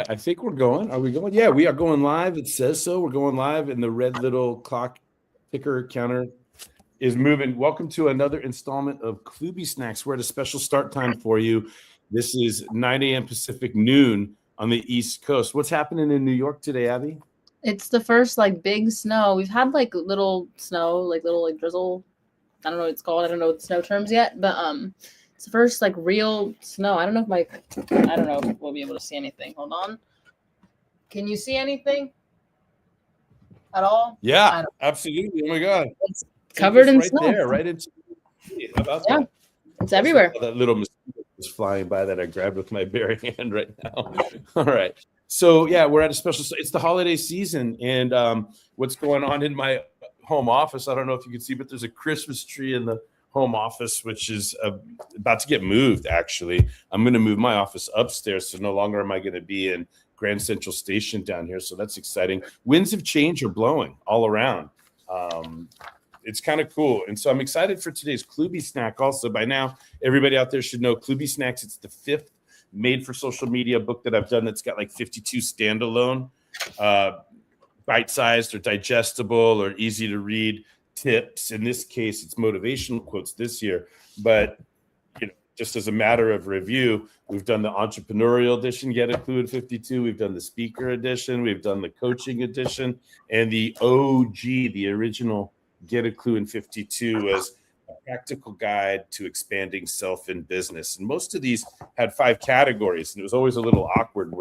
I think we're going. Are we going? Yeah, we are going live. It says so. We're going live, and the red little clock ticker counter is moving. Welcome to another installment of KloobySnacks. We're at a special start time for you. This is 9 a.m. Pacific, noon on the East Coast. What's happening in New York today, Abby? It's the first big snow. We've had little snow, little drizzle. I don't know what it's called. I don't know the snow terms yet, but it's the first real snow. I don't know if we'll be able to see anything. Hold on. Can you see anything at all? Yeah, absolutely. Oh my God. It's covered in right snow. There, right into How about that? It's everywhere. That little mosquito was flying by that I grabbed with my bare hand right now. All right. So yeah, we're at a special. It's the holiday season, and what's going on in my home office? I don't know if you can see, but there's a Christmas tree in the home office, which is about to get moved. Actually, I'm going to move my office upstairs, so no longer am I going to be in Grand Central Station down here. So that's exciting. Winds of change are blowing all around. It's kind of cool. And so I'm excited for today's KloobySnack. Also, by now, everybody out there should know KloobySnacks. It's the 5th made for social media book that I've done that's got 52 standalone, bite-sized or digestible or easy to read tips. In this case, it's motivational quotes this year. But just as a matter of review, we've done the entrepreneurial edition, Get a Clue in 52. We've done the speaker edition. We've done the coaching edition. And the OG, the original Get a Clue in 52, was a practical guide to expanding self in business. And most of these had 5 categories. And it was always a little awkward.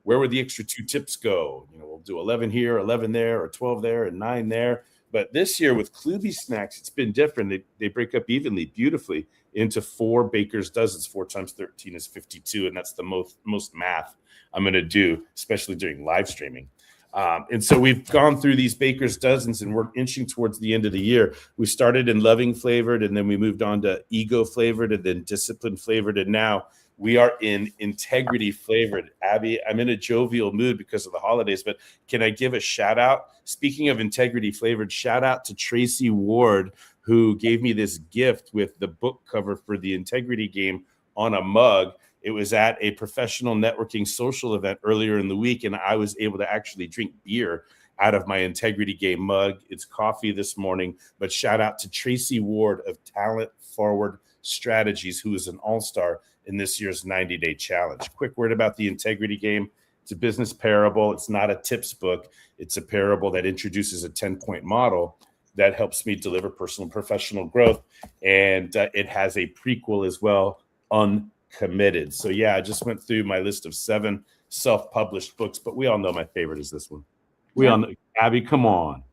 Where would the extra 2 tips go? We'll do 11 here, 11 there, or 12 there, and 9 there. But this year with KloobySnacks, it's been different. They break up evenly, beautifully into 4 baker's dozens. 4 times 13 is 52, and that's the most math I'm going to do, especially during live streaming. And so we've gone through these baker's dozens, and we're inching towards the end of the year. We started in loving flavored, and then we moved on to ego flavored, and then discipline flavored, and now we are in integrity flavored. Abby, I'm in a jovial mood because of the holidays, but can I give a shout out? Speaking of integrity flavored, shout out to Tracy Ward, who gave me this gift with the book cover for the integrity game on a mug. It was at a professional networking social event earlier in the week, and I was able to actually drink beer out of my integrity game mug. It's coffee this morning, but shout out to Tracy Ward of Talent Forward Strategies, who is an all-star in this year's 90-day challenge. Quick word about the integrity game. It's a business parable. It's not a tips book. It's a parable that introduces a 10-point model that helps me deliver personal and professional growth. And it has a prequel as well, Uncommitted. So yeah, I just went through my list of 7 self-published books, but we all know my favorite is this one. We all know, Abby, come on.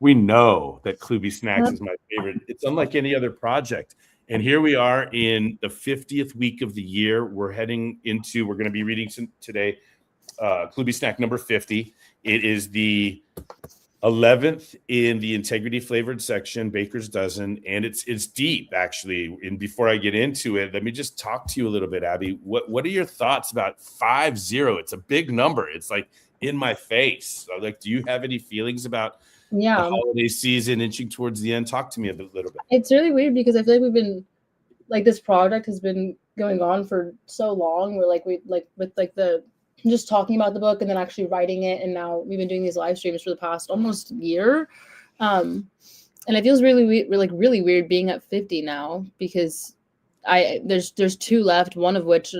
We know that KloobySnacks is my favorite. It's unlike any other project. And here we are in the 50th week of the year. We're going to be reading today, KloobySnack number 50. It is the 11th in the integrity flavored section, Baker's Dozen, and it's deep, actually. And before I get into it, let me just talk to you a little bit, Abby. What are your thoughts about 50? It's a big number. It's in my face. So, do you have any feelings about the holiday season inching towards the end? Talk to me a little bit. It's really weird because I feel like we've been this project has been going on for so long. We're with the just talking about the book and then actually writing it, and now we've been doing these live streams for the past almost year, and it feels really weird being at 50 now because there's 2 left, one of which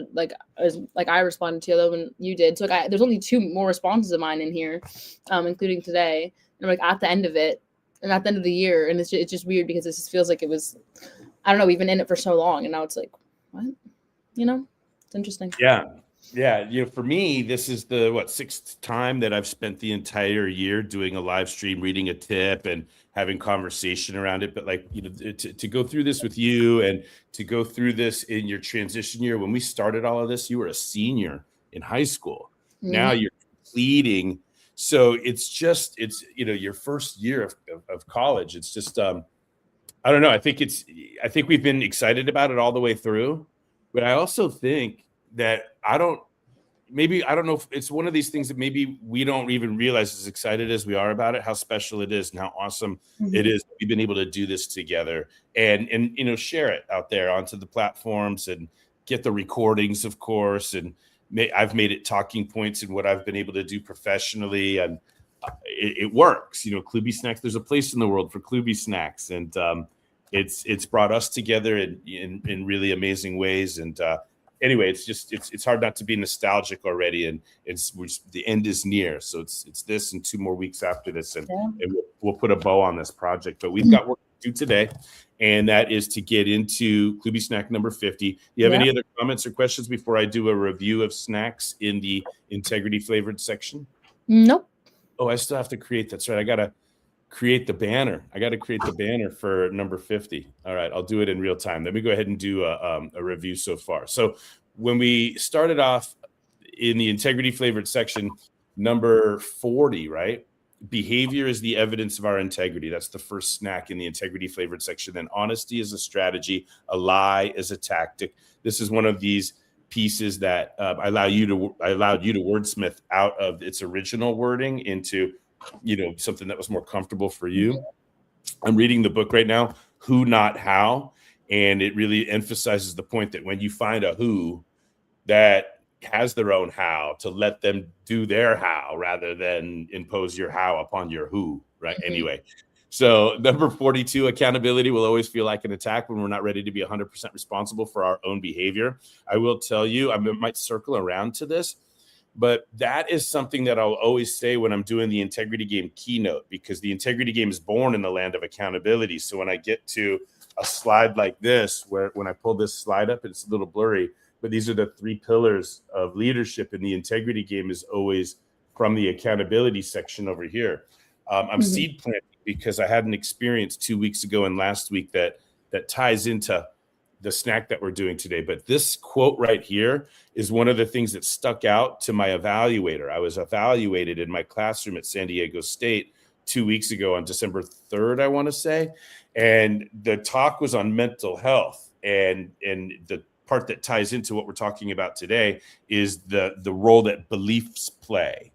I responded to, the other one you did. So there's only 2 more responses of mine in here, including today. And I'm at the end of it and at the end of the year, and it's just weird because it just feels like it was, I don't know, we've been in it for so long, and now it's what? It's interesting. Yeah. For me, this is the 6th time that I've spent the entire year doing a live stream, reading a tip and having conversation around it. But to go through this with you and to go through this in your transition year, when we started all of this, you were a senior in high school. Mm-hmm. Now you're completing. So it's your first year of college. It's just, I don't know. I think we've been excited about it all the way through, but I also think that I don't know if it's one of these things that maybe we don't even realize as excited as we are about it, how special it is and how awesome it is that we've been able to do this together and share it out there onto the platforms and get the recordings, of course, and I've made it talking points in what I've been able to do professionally, and it works. KloobySnack, there's a place in the world for KloobySnacks, and it's brought us together in really amazing ways. And anyway, it's hard not to be nostalgic already, and the end is near. So it's this and 2 more weeks after this, and we'll put a bow on this project. But we've got work to do today, and that is to get into KloobySnack number 50. Do you have any other comments or questions before I do a review of snacks in the integrity flavored section? Nope. Oh, I still have to create. That's right. I got to create the banner. For number 50. All right. I'll do it in real time. Let me go ahead and do a review so far. So when we started off in the integrity flavored section, number 40, right? Behavior is the evidence of our integrity. That's the first snack in the integrity flavored section. Then honesty is a strategy. A lie is a tactic. This is one of these pieces that I allowed you to wordsmith out of its original wording into, something that was more comfortable for you. I'm reading the book right now, Who Not How, and it really emphasizes the point that when you find a who that has their own how, to let them do their how rather than impose your how upon your who, right? Mm-hmm. Anyway, so number 42, accountability will always feel like an attack when we're not ready to be 100% responsible for our own behavior. I will tell you, I might circle around to this, but that is something that I'll always say when I'm doing the integrity game keynote, because the integrity game is born in the land of accountability. So when I get to a slide like this, where when I pull this slide up, it's a little blurry, but these are the 3 pillars of leadership in the integrity game, is always from the accountability section over here. I'm seed planting because I had an experience 2 weeks ago and last week that ties into the snack that we're doing today. But this quote right here is one of the things that stuck out to my evaluator. I was evaluated in my classroom at San Diego State 2 weeks ago on December 3rd, I want to say. And the talk was on mental health. And the part that ties into what we're talking about today is the role that beliefs play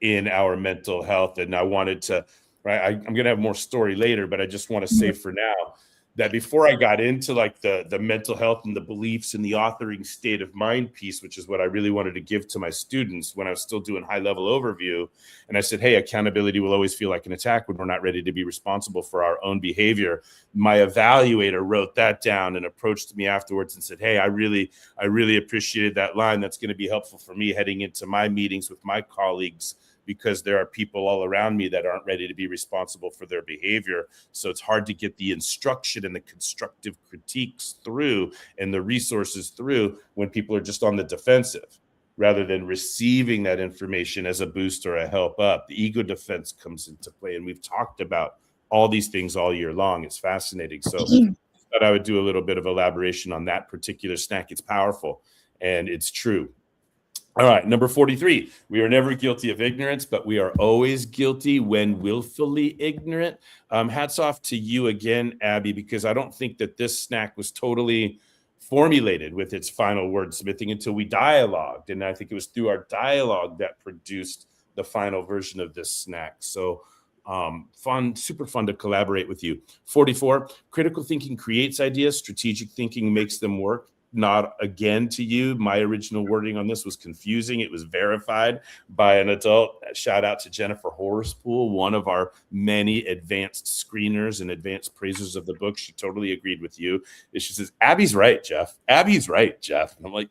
in our mental health. And I wanted to, right, I'm going to have more story later, but I just want to say for now that before I got into like the mental health and the beliefs and the authoring state of mind piece, which is what I really wanted to give to my students when I was still doing high level overview. And I said, hey, accountability will always feel like an attack when we're not ready to be responsible for our own behavior. My evaluator wrote that down and approached me afterwards and said, hey, I really appreciated that line. That's going to be helpful for me heading into my meetings with my colleagues, because there are people all around me that aren't ready to be responsible for their behavior. So it's hard to get the instruction and the constructive critiques through and the resources through when people are just on the defensive, rather than receiving that information as a boost or a help up. The ego defense comes into play. And we've talked about all these things all year long. It's fascinating. So I thought I would do a little bit of elaboration on that particular snack. It's powerful and it's true. All right, number 43. We are never guilty of ignorance, but we are always guilty when willfully ignorant. Hats off to you again, Abby, because I don't think that this snack was totally formulated with its final wordsmithing until we dialogued. And I think it was through our dialogue that produced the final version of this snack. So fun, super fun to collaborate with you. 44. Critical thinking creates ideas. Strategic thinking makes them work. Not again to you. My original wording on this was confusing. It was verified by an adult. Shout out to Jennifer Horspool, one of our many advanced screeners and advanced praisers of the book. She totally agreed with you. She says, Abby's right, Jeff. Abby's right, Jeff. And I'm like,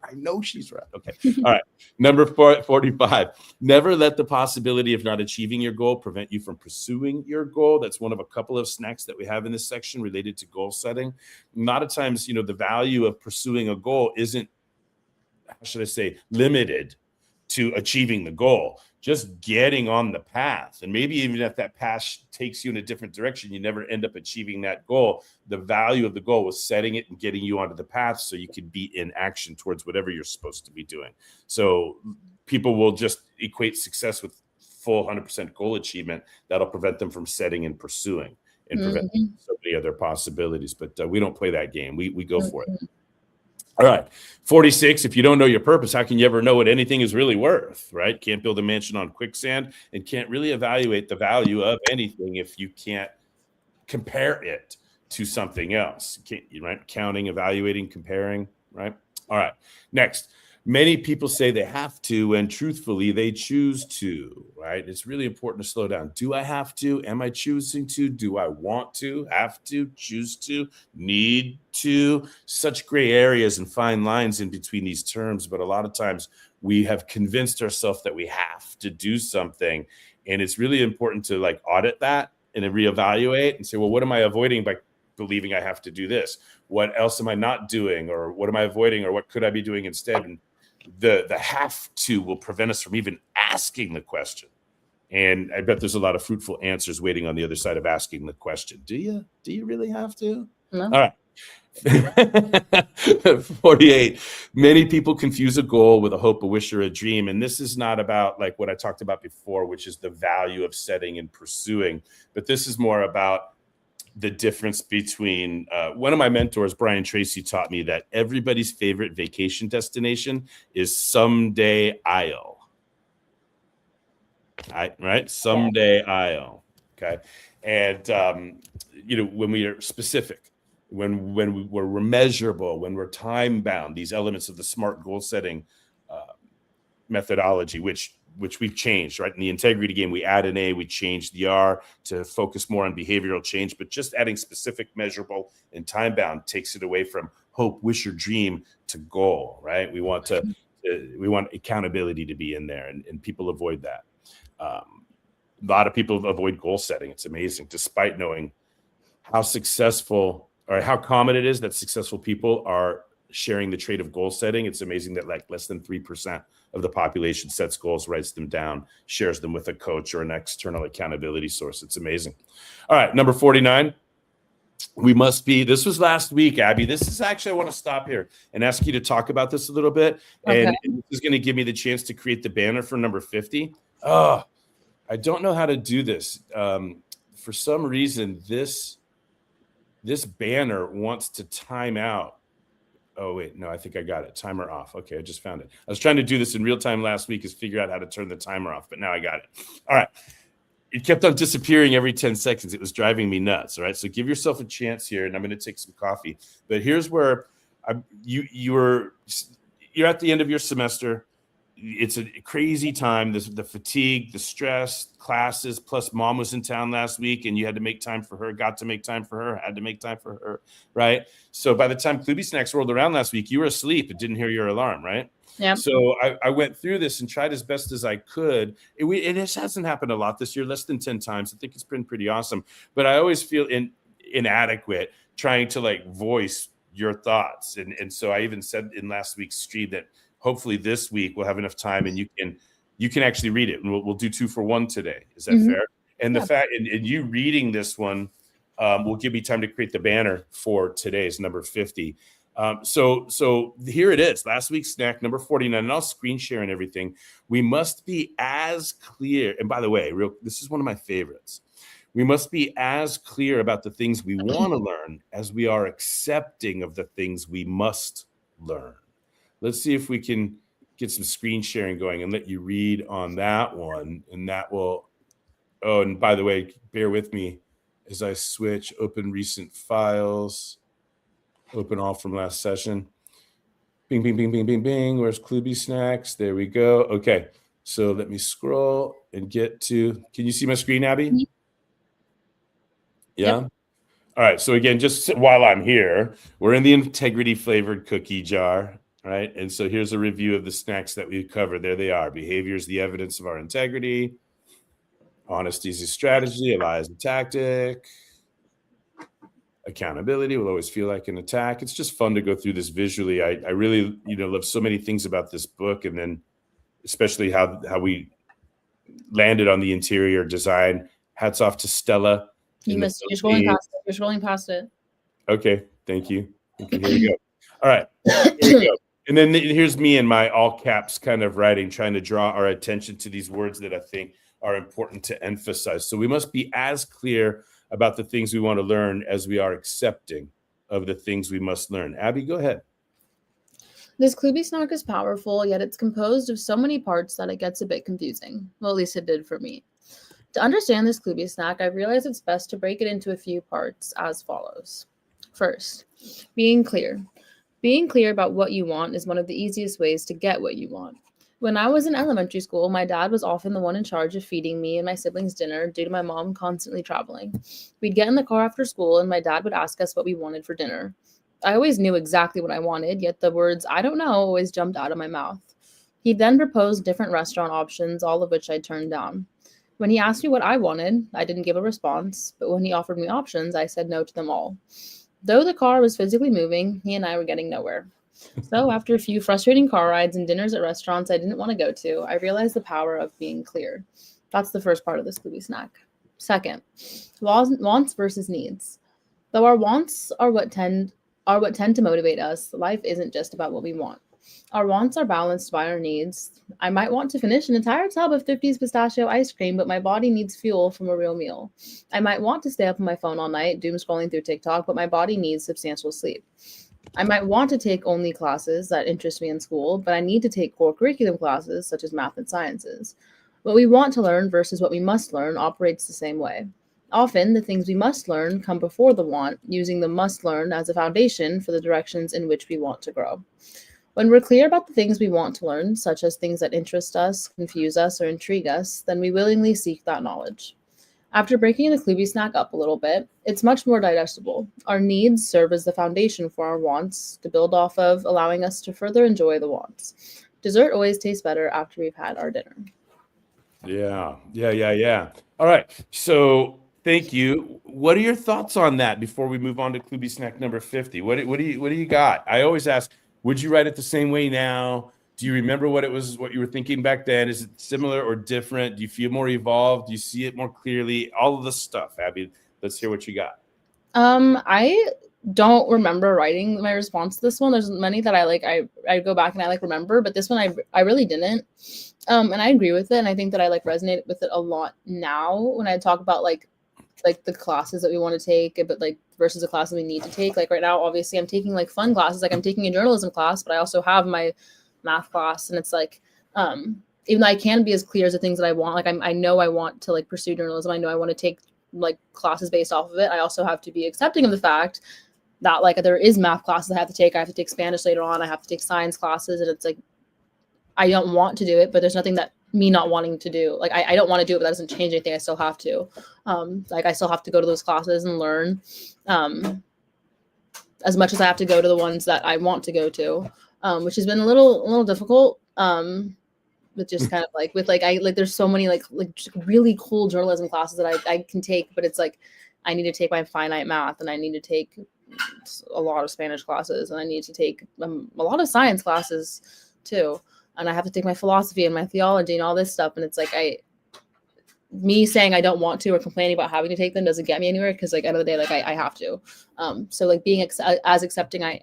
I know she's right. Okay. All right. Number 45. Never let the possibility of not achieving your goal prevent you from pursuing your goal. That's one of a couple of snacks that we have in this section related to goal setting. A lot of times, the value of pursuing a goal isn't, how should I say, limited to achieving the goal. Just getting on the path. And maybe even if that path takes you in a different direction, you never end up achieving that goal. The value of the goal was setting it and getting you onto the path so you could be in action towards whatever you're supposed to be doing. So people will just equate success with full 100% goal achievement. That'll prevent them from setting and pursuing and prevent so many other possibilities. But we don't play that game. We go for it. All right. 46. If you don't know your purpose, how can you ever know what anything is really worth, right? Can't build a mansion on quicksand and can't really evaluate the value of anything if you can't compare it to something else. Right? Counting, evaluating, comparing, right? All right. Next. Many people say they have to when truthfully they choose to, right? It's really important to slow down. Do I have to? Am I choosing to? Do I want to? Have to? Choose to? Need to? Such gray areas and fine lines in between these terms. But a lot of times we have convinced ourselves that we have to do something. And it's really important to like audit that and then reevaluate and say, well, what am I avoiding by believing I have to do this? What else am I not doing? Or what am I avoiding? Or what could I be doing instead? And the have to will prevent us from even asking the question. And I bet there's a lot of fruitful answers waiting on the other side of asking the question. Do you really have to? No. All right. 48. Many people confuse a goal with a hope, a wish, or a dream. And this is not about like what I talked about before, which is the value of setting and pursuing. But this is more about the difference between one of my mentors, Brian Tracy, taught me that everybody's favorite vacation destination is someday I'll. Right? Someday I'll. Okay. And, when we are specific, when we're measurable, when we're time bound, these elements of the SMART goal setting methodology, which we've changed, right? In the integrity game, we add an A, we changed the R to focus more on behavioral change, but just adding specific, measurable, and time bound takes it away from hope, wish, or dream to goal, right? We want accountability to be in there, and people avoid that. A lot of people avoid goal setting. It's amazing, despite knowing how successful or how common it is that successful people are sharing the trait of goal setting. It's amazing that like less than 3% of the population sets goals, writes them down, shares them with a coach or an external accountability source. It's amazing. All right, number 49. This was last week, Abby. This is actually, I want to stop here and ask you to talk about this a little bit. Okay. And this is going to give me the chance to create the banner for number 50. Oh, I don't know how to do this. For some reason, this banner wants to time out. Oh, wait, no, I think I got it. Timer off. Okay, I just found it. I was trying to do this in real time last week, is figure out how to turn the timer off, but now I got it. All right. It kept on disappearing every 10 seconds. It was driving me nuts. All right. So give yourself a chance here, and I'm going to take some coffee. But here's where you're at the end of your semester. It's a crazy time. The fatigue, the stress, classes, plus mom was in town last week and you had to make time for her, got to make time for her, had to make time for her, right? So by the time KloobySnacks rolled around last week, you were asleep and didn't hear your alarm, right? Yeah. So I went through this and tried as best as I could. It hasn't happened a lot this year, less than 10 times. I think it's been pretty awesome. But I always feel inadequate trying to like voice your thoughts. And so I even said in last week's stream that hopefully this week we'll have enough time and you can actually read it. And we'll do 2 for 1 today. Is that fair? And the fact, and you reading this one will give me time to create the banner for today's number 50. So here it is, last week's snack, number 49, and I'll screen share and everything. We must be as clear. And by the way, this is one of my favorites. We must be as clear about the things we want to learn as we are accepting of the things we must learn. Let's see if we can get some screen sharing going and let you read on that one. And that will, oh, and by the way, bear with me as I switch, open recent files, open all from last session. Bing, bing, bing, bing, bing, bing. Where's KloobySnacks? There we go. Okay. So let me scroll and get to, can you see my screen, Abby? Yeah. Yep. All right. So again, just while I'm here, we're in the integrity flavored cookie jar. Right. And so here's a review of the snacks that we covered. There they are. Behavior is the evidence of our integrity. Honesty is a strategy. A lie is a tactic. Accountability will always feel like an attack. It's just fun to go through this visually. I really, love so many things about this book. And then especially how we landed on the interior design. Hats off to Stella. You're scrolling past it. You're scrolling past it. Okay. Thank you. Okay, here we go. All right. Here we go. And then here's me in my all caps kind of writing, trying to draw our attention to these words that I think are important to emphasize. So we must be as clear about the things we want to learn as we are accepting of the things we must learn. Abby, go ahead. This KloobySnack is powerful, yet it's composed of so many parts that it gets a bit confusing. Well, at least it did for me. To understand this KloobySnack, I realized it's best to break it into a few parts as follows. First, being clear. Being clear about what you want is one of the easiest ways to get what you want. When I was in elementary school, my dad was often the one in charge of feeding me and my siblings dinner due to my mom constantly traveling. We'd get in the car after school and my dad would ask us what we wanted for dinner. I always knew exactly what I wanted, yet the words "I don't know" always jumped out of my mouth. He then proposed different restaurant options, all of which I turned down. When he asked me what I wanted, I didn't give a response, but when he offered me options, I said no to them all. Though the car was physically moving, he and I were getting nowhere. So, after a few frustrating car rides and dinners at restaurants I didn't want to go to, I realized the power of being clear. That's the first part of this KloobySnack. Second, wants versus needs. Though our wants are what tend to motivate us, life isn't just about what we want. Our wants are balanced by our needs. I might want to finish an entire tub of 50's pistachio ice cream, but my body needs fuel from a real meal. I might want to stay up on my phone all night, doom scrolling through TikTok, but my body needs substantial sleep. I might want to take only classes that interest me in school, but I need to take core curriculum classes such as math and sciences. What we want to learn versus what we must learn operates the same way. Often, the things we must learn come before the want, using the must learn as a foundation for the directions in which we want to grow. When we're clear about the things we want to learn, such as things that interest us, confuse us, or intrigue us, then we willingly seek that knowledge. After breaking the KloobySnack up a little bit, it's much more digestible. Our needs serve as the foundation for our wants to build off of, allowing us to further enjoy the wants. Dessert always tastes better after we've had our dinner. Yeah. All right. So thank you. What are your thoughts on that before we move on to KloobySnack number 50? What do you got? I always ask, would you write it the same way now? Do you remember what you were thinking back then? Is it similar or different? Do you feel more evolved? Do you see it more clearly? All of this stuff, Abby. Let's hear what you got. I don't remember writing my response to this one. There's many that I go back and I remember, but this one I really didn't. And I agree with it, and I think that I resonate with it a lot now when I talk about like the classes that we want to take, but versus the classes we need to take. Like right now, obviously I'm taking fun classes. Like I'm taking a journalism class, but I also have my math class, and it's even though I can be as clear as the things that I want, I know I want to pursue journalism. I know I want to take classes based off of it. I also have to be accepting of the fact that there is math classes I have to take. I have to take Spanish later on. I have to take science classes, and it's I don't want to do it, but there's nothing that me not wanting to do. I don't want to do it, but that doesn't change anything. I still have to. I still have to go to those classes and learn as much as I have to go to the ones that I want to go to, which has been a little difficult. But just kind of there's so many really cool journalism classes that I can take, but it's I need to take my finite math, and I need to take a lot of Spanish classes, and I need to take a lot of science classes too. And I have to take my philosophy and my theology and all this stuff. And it's me saying I don't want to or complaining about having to take them doesn't get me anywhere, because end of the day, I have to. So being as accepting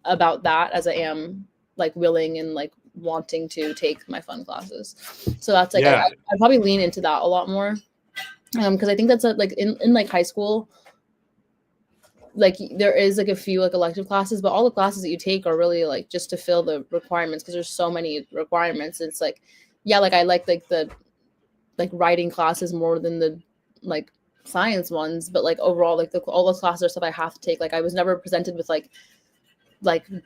about that as I am willing and wanting to take my fun classes. So that's I probably lean into that a lot more. Because I think that's in high school, there is a few elective classes, but all the classes that you take are really just to fill the requirements, because there's so many requirements. It's I like the writing classes more than the science ones, but overall all those classes are stuff I have to take. I was never presented with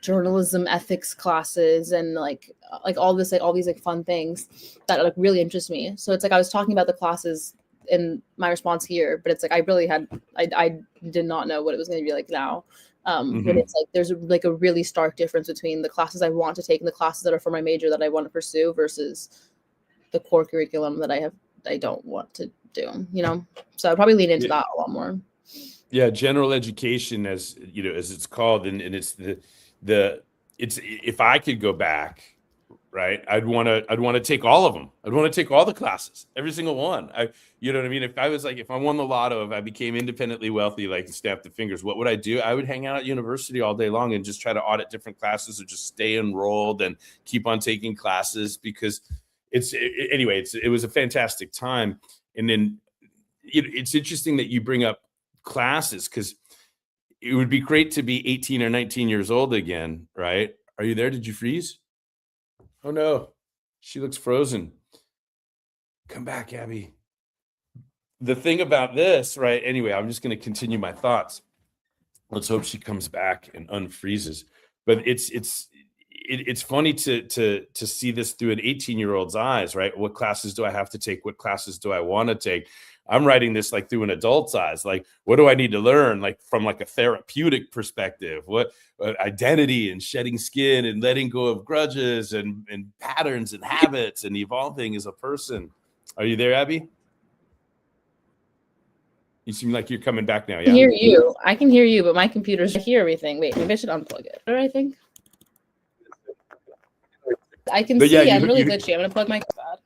journalism ethics classes and all this all these fun things that really interest me. So it's I was talking about the classes in my response here, but it's I really I did not know what it was going to be now. When it's there's a really stark difference between the classes I want to take and the classes that are for my major that I want to pursue versus the core curriculum that I don't want to do, so I'd probably lean into that a lot more. Yeah, general education, as it's called, and it's it's if I could go back, right, I'd want to take all of them. I'd want to take all the classes, every single one. You know what I mean? If I was if I won the lotto, if I became independently wealthy, snap the fingers, what would I do? I would hang out at university all day long and just try to audit different classes, or just stay enrolled and keep on taking classes, because it was a fantastic time. And then it's interesting that you bring up classes, because it would be great to be 18 or 19 years old again, right? Are you there? Did you freeze? Oh no, she looks frozen. Come back, Abby. The thing about this, right? Anyway, I'm just going to continue my thoughts. Let's hope she comes back and unfreezes. but it's funny to see this through an 18-year-old's eyes, right? What classes do I have to take? What classes do I want to take? I'm writing this like through an adult's eyes. Like, what do I need to learn? Like from like a therapeutic perspective, what identity and shedding skin and letting go of grudges and patterns and habits and evolving as a person. Are you there, Abby? You seem like you're coming back now. I can hear you. I can hear you, but my computer's hear everything. Wait, maybe I should unplug it. Or I think I can see. I'm really glitchy. I'm gonna plug my bad.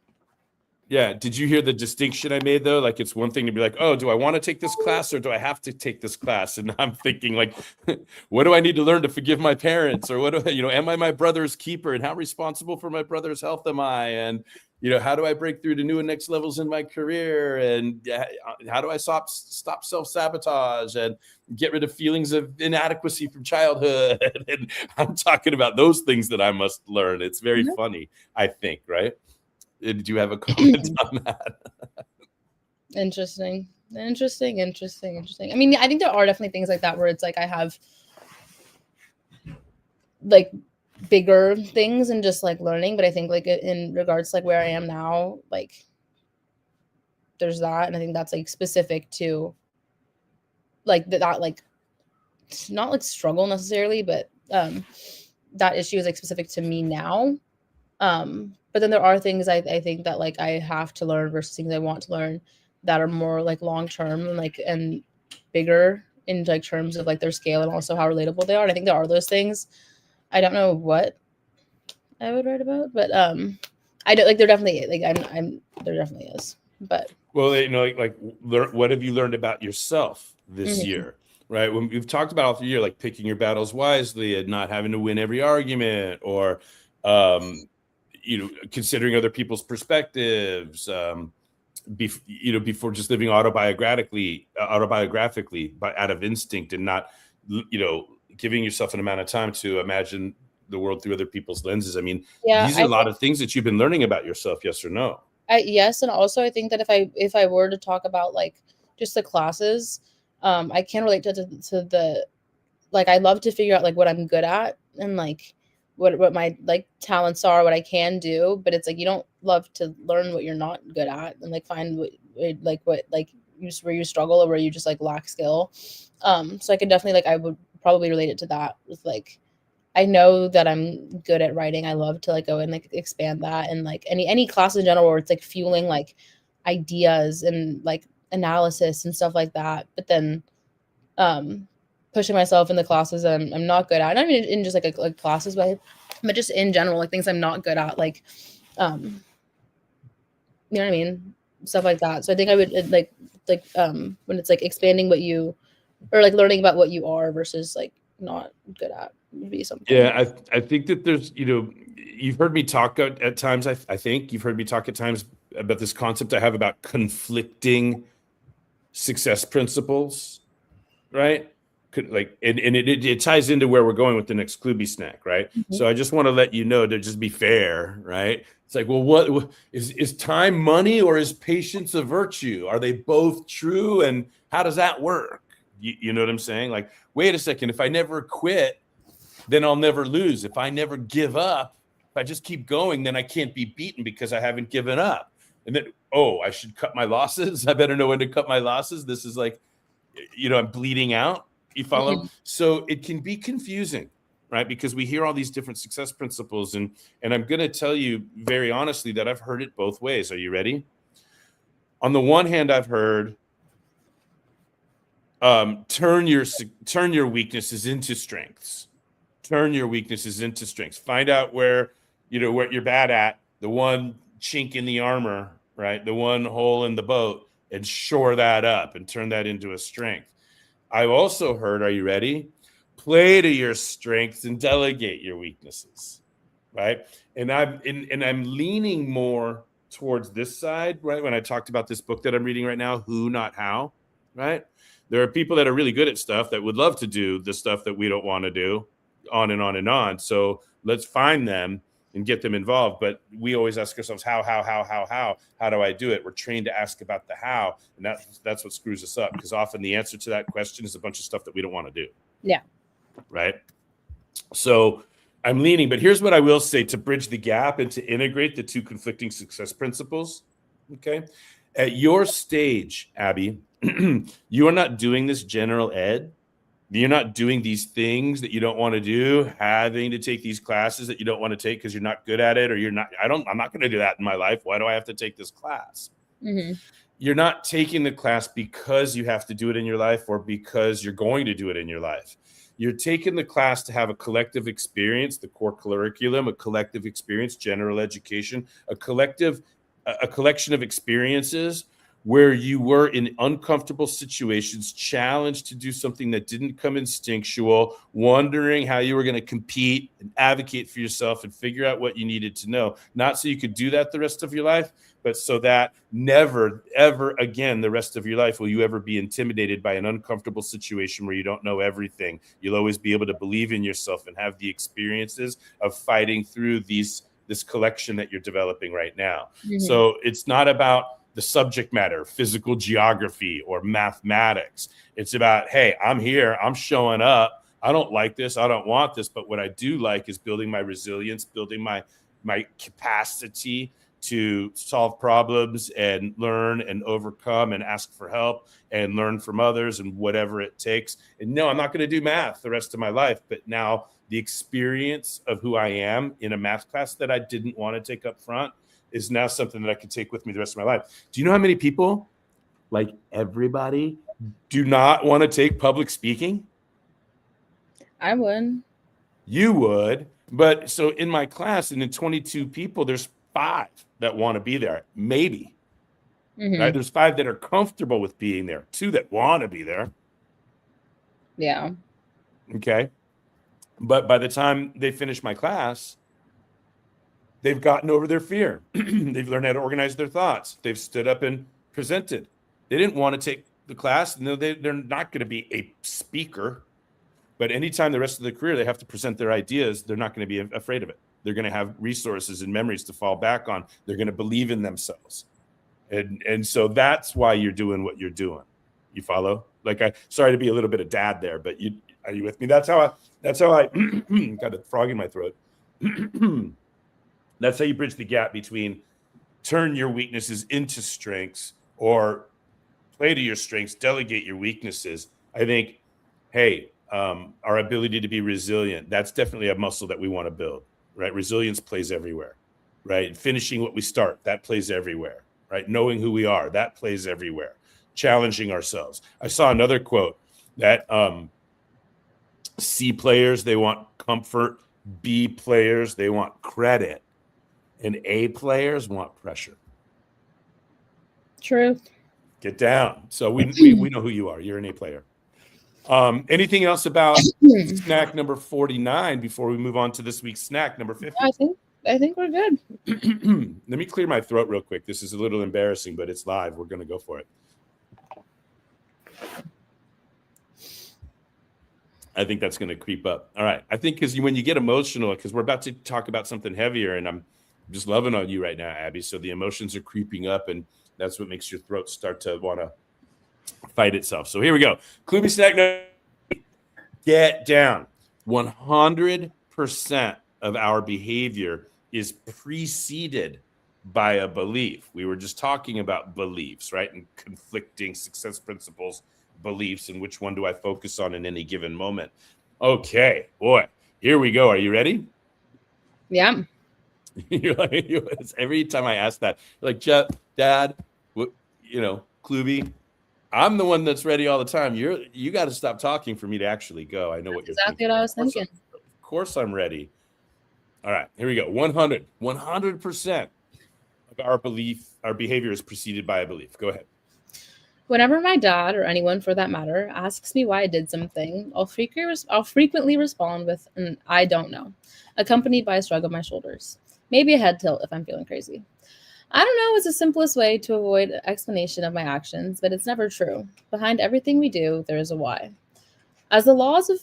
Yeah. Did you hear the distinction I made though? Like, it's one thing to be like, oh, do I want to take this class or do I have to take this class? And I'm thinking like, what do I need to learn to forgive my parents? Or what do I, am I my brother's keeper? And how responsible for my brother's health am I? And, how do I break through to new and next levels in my career? And how do I stop self-sabotage and get rid of feelings of inadequacy from childhood? And I'm talking about those things that I must learn. It's very funny, I think, right? Did you have a comment on that? Interesting. I mean, I think there are definitely things like that where it's like I have like bigger things and just like learning, but I think like in regards to like where I am now, like there's that, and I think that's like specific to like that like not like struggle necessarily, but that issue is like specific to me now. But then there are things I think that like I have to learn versus things I want to learn that are more like long term and like and bigger in like terms of like their scale and also how relatable they are. And I think there are those things. I don't know what I would write about, but I don't like there definitely like I'm there definitely is. But well, what have you learned about yourself this year? Right. When we've talked about all through the year, like picking your battles wisely and not having to win every argument, or considering other people's perspectives, before just living autobiographically out of instinct and not, giving yourself an amount of time to imagine the world through other people's lenses. I mean, these are a lot of things that you've been learning about yourself. Yes or no? Yes. And also I think that if I were to talk about like just the classes, I can relate to the, like, I love to figure out like what I'm good at and like what my like talents are, what I can do, but it's like you don't love to learn what you're not good at and like find where you struggle or where you just like lack skill. So I could definitely like I would probably relate it to that with like I know that I'm good at writing. I love to like go and like expand that, and like any class in general where it's like fueling like ideas and like analysis and stuff like that. But then pushing myself in the classes that I'm not good at. Not even in just like classes, but just in general, like things I'm not good at, like you know what I mean? Stuff like that. So I think I would like when it's like expanding what you or like learning about what you are versus like not good at would be something. Yeah, I think that there's, you've heard me talk at times. I think you've heard me talk at times about this concept I have about conflicting success principles, right? Like, and it ties into where we're going with the next KloobySnack, right? Mm-hmm. So I just want to let you know, to just be fair, right? It's like, well, what is time money or is patience a virtue? Are they both true? And how does that work? You know what I'm saying? Like, wait a second, if I never quit, then I'll never lose. If I never give up, if I just keep going, then I can't be beaten because I haven't given up. And then, I should cut my losses. I better know when to cut my losses. This is like, I'm bleeding out. You follow? Mm-hmm. So it can be confusing, right? Because we hear all these different success principles. And I'm going to tell you very honestly that I've heard it both ways. Are you ready? On the one hand, I've heard, turn your weaknesses into strengths. Turn your weaknesses into strengths. Find out where, what you're bad at, the one chink in the armor, right? The one hole in the boat, and shore that up and turn that into a strength. I've also heard, are you ready? Play to your strengths and delegate your weaknesses, right? And I'm leaning more towards this side, right? When I talked about this book that I'm reading right now, Who, Not How, right? There are people that are really good at stuff that would love to do the stuff that we don't want to do, on and on and on. So let's find them and get them involved. But we always ask ourselves, how do I do it? We're trained to ask about the how. And that's what screws us up, because often the answer to that question is a bunch of stuff that we don't want to do. Yeah. Right. So I'm leaning, but here's what I will say to bridge the gap and to integrate the two conflicting success principles. Okay. At your stage, Abby, you are not doing this general ed. You're not doing these things that you don't want to do, having to take these classes that you don't want to take because you're not good at it, or I'm not going to do that in my life. Why do I have to take this class? Mm-hmm. You're not taking the class because you have to do it in your life or because you're going to do it in your life. You're taking the class to have a collective experience, the core curriculum, a collective experience, general education, a collection of experiences where you were in uncomfortable situations, challenged to do something that didn't come instinctual, wondering how you were going to compete and advocate for yourself and figure out what you needed to know. Not so you could do that the rest of your life, but so that never, ever again, the rest of your life, will you ever be intimidated by an uncomfortable situation where you don't know everything. You'll always be able to believe in yourself and have the experiences of fighting through this collection that you're developing right now. Mm-hmm. So it's not about the subject matter, physical geography or mathematics. It's about, hey, I'm here, I'm showing up. I don't like this, I don't want this, but what I do like is building my resilience, building my capacity to solve problems and learn and overcome and ask for help and learn from others and whatever it takes. And no, I'm not going to do math the rest of my life, but now the experience of who I am in a math class that I didn't want to take up front is now something that I can take with me the rest of my life. Do you know how many people, like everybody, do not want to take public speaking? I would. You would. But so in my class, and in 22 people, there's 5 that want to be there. Maybe. Mm-hmm. Right? There's 5 that are comfortable with being there. 2 that want to be there. Yeah. Okay. But by the time they finish my class, they've gotten over their fear. They've learned how to organize their thoughts. They've stood up and presented. They didn't want to take the class. No, they're not going to be a speaker. But anytime the rest of their career they have to present their ideas, they're not going to be afraid of it. They're going to have resources and memories to fall back on. They're going to believe in themselves. And so that's why you're doing what you're doing. You follow? Like, sorry to be a little bit of dad there, but are you with me? That's how I got a frog in my throat. That's how you bridge the gap between turn your weaknesses into strengths or play to your strengths, delegate your weaknesses. I think, hey, our ability to be resilient, that's definitely a muscle that we want to build, right? Resilience plays everywhere, right? Finishing what we start, that plays everywhere, right? Knowing who we are, that plays everywhere. Challenging ourselves. I saw another quote that C players, they want comfort. B players, they want credit. And A players want pressure. True. Get down. So we know who you are. You're an A player. Anything else about snack number 49 before we move on to this week's snack number 50? I think we're good. Let me clear my throat real quick. This is a little embarrassing, but it's live. We're going to go for it. I think that's going to creep up. All right. I think because when you get emotional, because we're about to talk about something heavier, and I'm just loving on you right now, Abby. So the emotions are creeping up, and that's what makes your throat start to want to fight itself. So here we go. KloobySnack, get down. 100% of our behavior is preceded by a belief. We were just talking about beliefs, right? And conflicting success principles, beliefs, and which one do I focus on in any given moment? Okay, boy, here we go. Are you ready? Yeah. You're like, every time I ask that, you're like, Dad, Klooby, I'm the one that's ready all the time. You got to stop talking for me to actually go. I know what you're exactly what I was thinking. Of course I'm ready. All right, here we go. 100% of our behavior is preceded by a belief. Go ahead. Whenever my dad, or anyone for that matter, asks me why I did something, I'll frequently respond with an I don't know, accompanied by a shrug of my shoulders. Maybe a head tilt if I'm feeling crazy. I don't know is the simplest way to avoid explanation of my actions, but it's never true. Behind everything we do, there is a why. As the laws of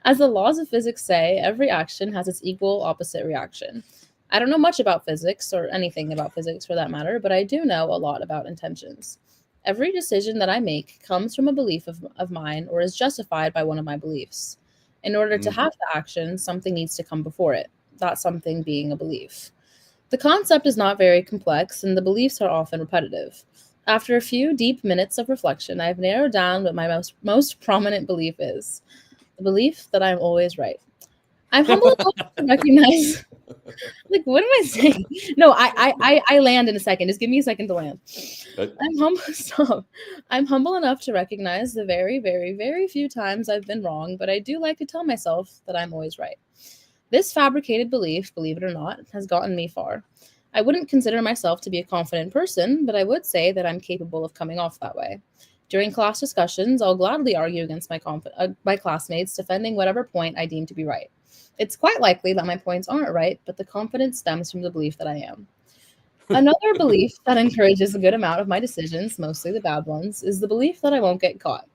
As the laws of physics say, every action has its equal opposite reaction. I don't know much about physics, or anything about physics for that matter, but I do know a lot about intentions. Every decision that I make comes from a belief of mine or is justified by one of my beliefs. In order to have the action, something needs to come before it. That something being a belief. The concept is not very complex, and the beliefs are often repetitive. After a few deep minutes of reflection, I've narrowed down what my most prominent belief is. The belief that I'm always right. I'm humble enough to recognize. Like, what am I saying? No, I land in a second. Just give me a second to land. I'm humble. Stop. I'm humble enough to recognize the very, very, very few times I've been wrong, but I do like to tell myself that I'm always right. This fabricated belief, believe it or not, has gotten me far. I wouldn't consider myself to be a confident person, but I would say that I'm capable of coming off that way. During class discussions, I'll gladly argue against my classmates, defending whatever point I deem to be right. It's quite likely that my points aren't right, but the confidence stems from the belief that I am. Another belief that encourages a good amount of my decisions, mostly the bad ones, is the belief that I won't get caught.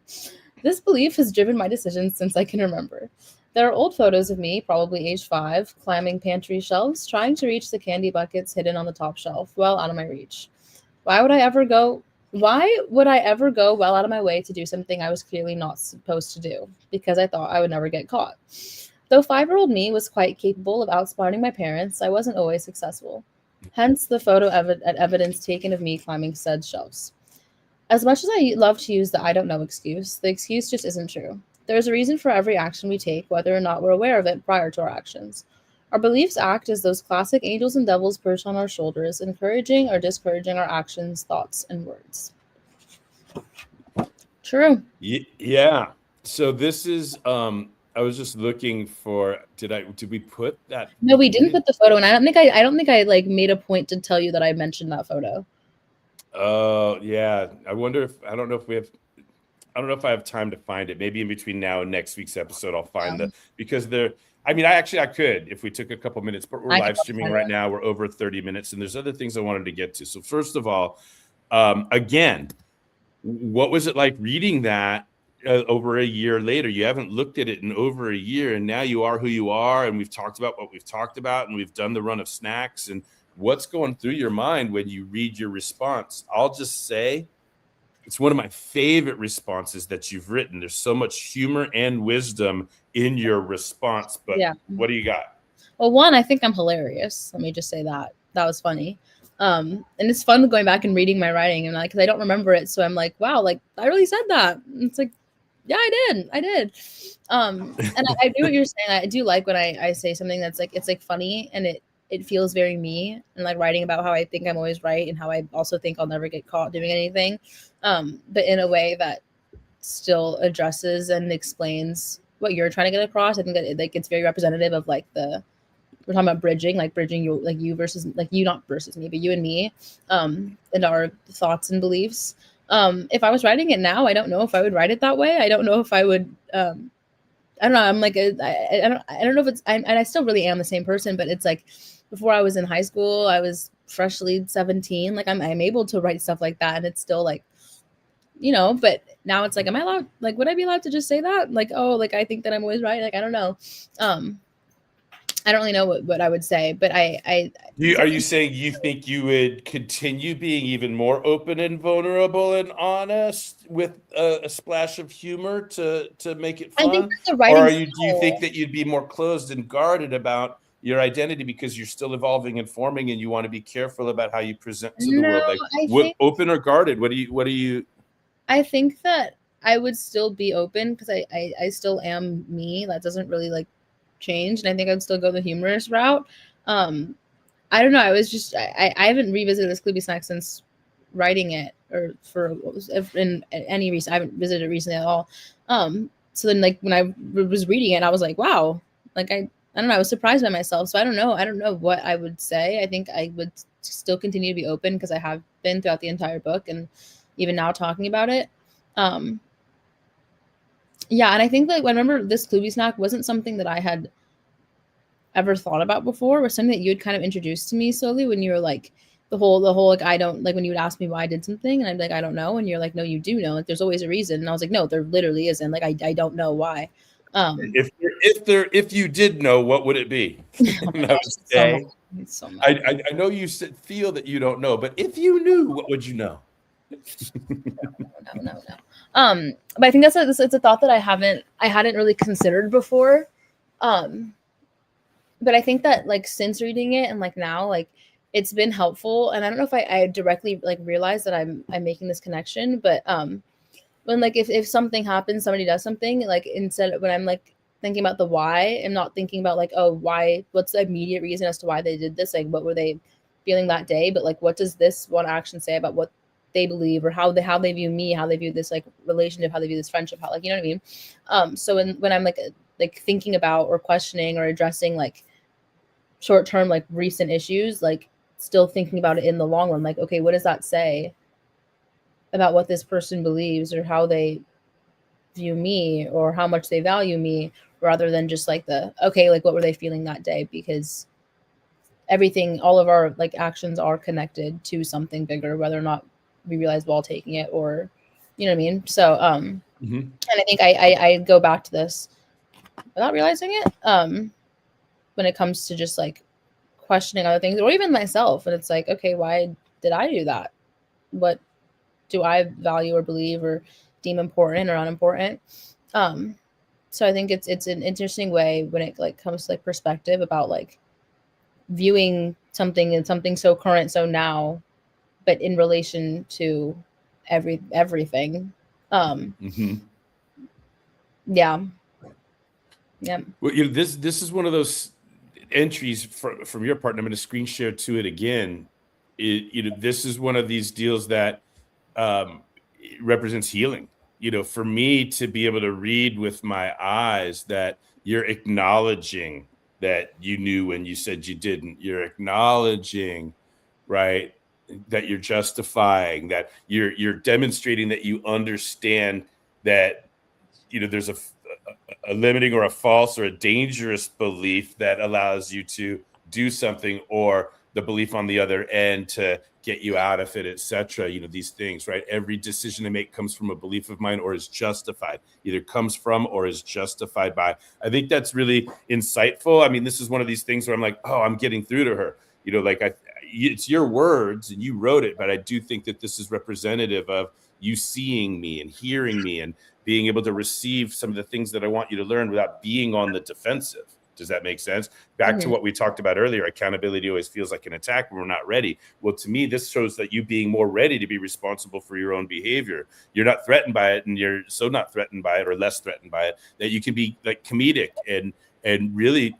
This belief has driven my decisions since I can remember. There are old photos of me, probably age 5, climbing pantry shelves, trying to reach the candy buckets hidden on the top shelf, well out of my reach. Why would I ever go well out of my way to do something I was clearly not supposed to do? Because I thought I would never get caught. Though 5-year-old me was quite capable of outsmarting my parents, I wasn't always successful. Hence the photo evidence taken of me climbing said shelves. As much as I love to use the I don't know excuse, the excuse just isn't true. There is a reason for every action we take, whether or not we're aware of it prior to our actions. Our beliefs act as those classic angels and devils perched on our shoulders, encouraging or discouraging our actions, thoughts, and words. True. Yeah. So this is I was just looking for did we put that? No, we didn't put the photo, and I don't think I like made a point to tell you that I mentioned that photo. Oh, yeah. I don't know if I have time to find it. Maybe in between now and next week's episode I'll find because I could if we took a couple minutes, but we're live streaming right now. We're over 30 minutes and there's other things I wanted to get to. So first of all, again, what was it like reading that over a year later? You haven't looked at it in over a year, and now you are who you are, and we've talked about what we've talked about, and we've done the run of snacks, and what's going through your mind when you read your response? I'll just say it's one of my favorite responses that you've written. There's so much humor and wisdom in your response, but What do you got? Well, one, I think I'm hilarious. Let me just say that was funny. And it's fun going back and reading my writing, and because I don't remember it, so I'm like, wow, like I really said that. And it's like, yeah, I did. And I do what you're saying. I do like when I say something that's like, it's like funny and it feels very me, and like writing about how I think I'm always right and how I also think I'll never get caught doing anything. But in a way that still addresses and explains what you're trying to get across. I think that it's very representative of like we're talking about bridging you versus like you, not versus me, but you and me, and our thoughts and beliefs. If I was writing it now, I don't know if I would write it that way. I don't know if I would, I don't know. I'm like, I don't know if it's, and I still really am the same person, but it's like before I was in high school, I was freshly 17. Like I'm able to write stuff like that. And it's still like, but now it's like, am I allowed, like, would I be allowed to just say that? Like, oh, like, I think that I'm always right. Like, I don't know. I don't really know what I would say, but are you saying you think you would continue being even more open and vulnerable and honest with a splash of humor to make it fun? I think that's the writing do you think that you'd be more closed and guarded about your identity because you're still evolving and forming and you want to be careful about how you present to the world? Like, open or guarded? What do you? I think that I would still be open because I still am me. That doesn't really like change, and I think I'd still go the humorous route. I don't know. I was just I haven't revisited this KloobySnack since writing it, or for in any reason. I haven't visited it recently at all. So then like when I was reading it, I was like, wow, like I don't know. I was surprised by myself. So I don't know what I would say. I think I would still continue to be open because I have been throughout the entire book and even now talking about it. Yeah, and I think like I remember this KloobySnack wasn't something that I had ever thought about before. It was something that you had kind of introduced to me slowly when you were like the whole like I don't, like when you would ask me why I did something and I'd be like, I don't know, and you're like, no, you do know, like there's always a reason. And I was like, no, there literally isn't. Like I don't know why. If you did know, what would it be? So much. I know you feel that you don't know, but if you knew, what would you know? No. But I think it's a thought that I hadn't really considered before. But I think that like since reading it and like now, like it's been helpful. And I don't know if I directly like realized that I'm making this connection, but when like if something happens, somebody does something, like instead when I'm like thinking about the why, I'm not thinking about like, oh, why, what's the immediate reason as to why they did this, like what were they feeling that day, but like what does this one action say about what they believe or how they view me, how they view this like relationship, how they view this friendship, how, like, you know what I mean? So when I'm like thinking about or questioning or addressing like short-term like recent issues, like still thinking about it in the long run, like, okay, what does that say about what this person believes or how they view me or how much they value me, rather than just like okay, like what were they feeling that day? Because everything, all of our like actions are connected to something bigger, whether or not we realize while taking it, or you know what I mean? So and I think I go back to this without realizing it when it comes to just like questioning other things or even myself, and it's like, okay, why did I do that? What do I value or believe or deem important or unimportant? So I think it's an interesting way when it like comes to like perspective about like viewing something and something so current, so now, but in relation to everything. Yeah. Well, this is one of those entries from your part, and I'm going to screen share to it again. This is one of these deals that represents healing. For me to be able to read with my eyes that you're acknowledging that you knew when you said you didn't. You're acknowledging, right, that you're justifying, that you're demonstrating that you understand that there's a limiting or a false or a dangerous belief that allows you to do something, or the belief on the other end to get you out of it, etc. These things, right? Every decision I make comes from a belief of mine or is justified, either comes from or is justified by. I think that's really insightful. I mean, this is one of these things where I'm like, oh, I'm getting through to her. It's your words and you wrote it, but I do think that this is representative of you seeing me and hearing me and being able to receive some of the things that I want you to learn without being on the defensive. Does that make sense? Back to what we talked about earlier, accountability always feels like an attack when we're not ready. Well, to me, this shows that you being more ready to be responsible for your own behavior. You're not threatened by it, and you're so not threatened by it or less threatened by it that you can be like comedic and really,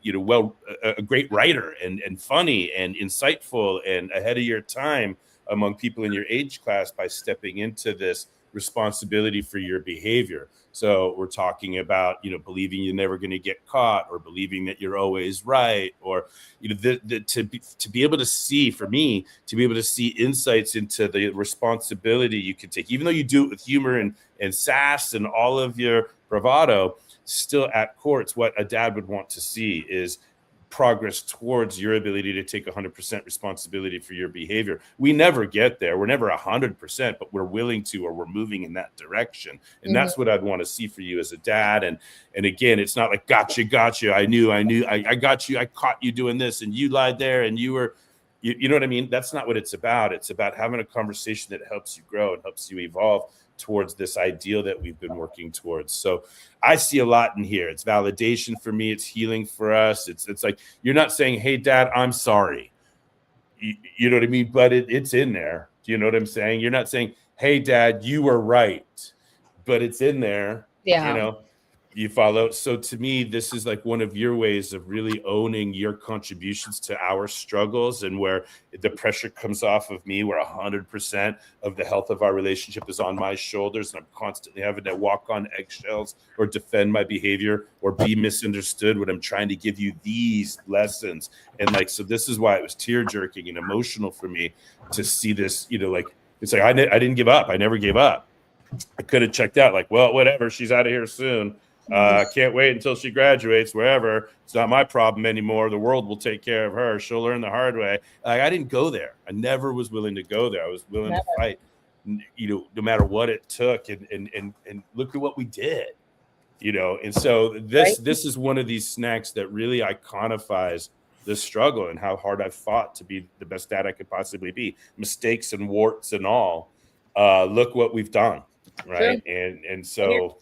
a great writer and funny and insightful and ahead of your time among people in your age class by stepping into this responsibility for your behavior. So we're talking about, believing you're never going to get caught, or believing that you're always right, or, to be able to see, for me, to be able to see insights into the responsibility you can take, even though you do it with humor and sass and all of your bravado, still at core, it's what a dad would want to see is progress towards your ability to take 100% responsibility for your behavior. We never get there. We're never 100%, but we're willing to, or we're moving in that direction. And that's what I'd want to see for you as a dad. And again, it's not like, gotcha. I knew, I got you. I caught you doing this and you lied there and you were, you know what I mean? That's not what it's about. It's about having a conversation that helps you grow and helps you evolve towards this ideal that we've been working towards. So I see a lot in here. It's validation for me. It's healing for us. It's like, you're not saying, hey, Dad, I'm sorry. You know what I mean? But it's in there. Do you know what I'm saying? You're not saying, hey, Dad, you were right. But it's in there. Yeah. You follow. So to me, this is like one of your ways of really owning your contributions to our struggles, and where the pressure comes off of me, where 100% of the health of our relationship is on my shoulders, and I'm constantly having to walk on eggshells or defend my behavior or be misunderstood when I'm trying to give you these lessons. And so this is why it was tear jerking and emotional for me to see this, it's like, I didn't give up. I never gave up. I could have checked out, like, well, whatever, she's out of here soon. Can't wait until she graduates, wherever. It's not my problem anymore. The world will take care of her. She'll learn the hard way. Like, I didn't go there. I never was willing to go there. I was willing to fight, no matter what it took. And look at what we did, And so this is one of these snacks that really iconifies the struggle and how hard I've fought to be the best dad I could possibly be, mistakes and warts and all. look what we've done, right? Sure. And so,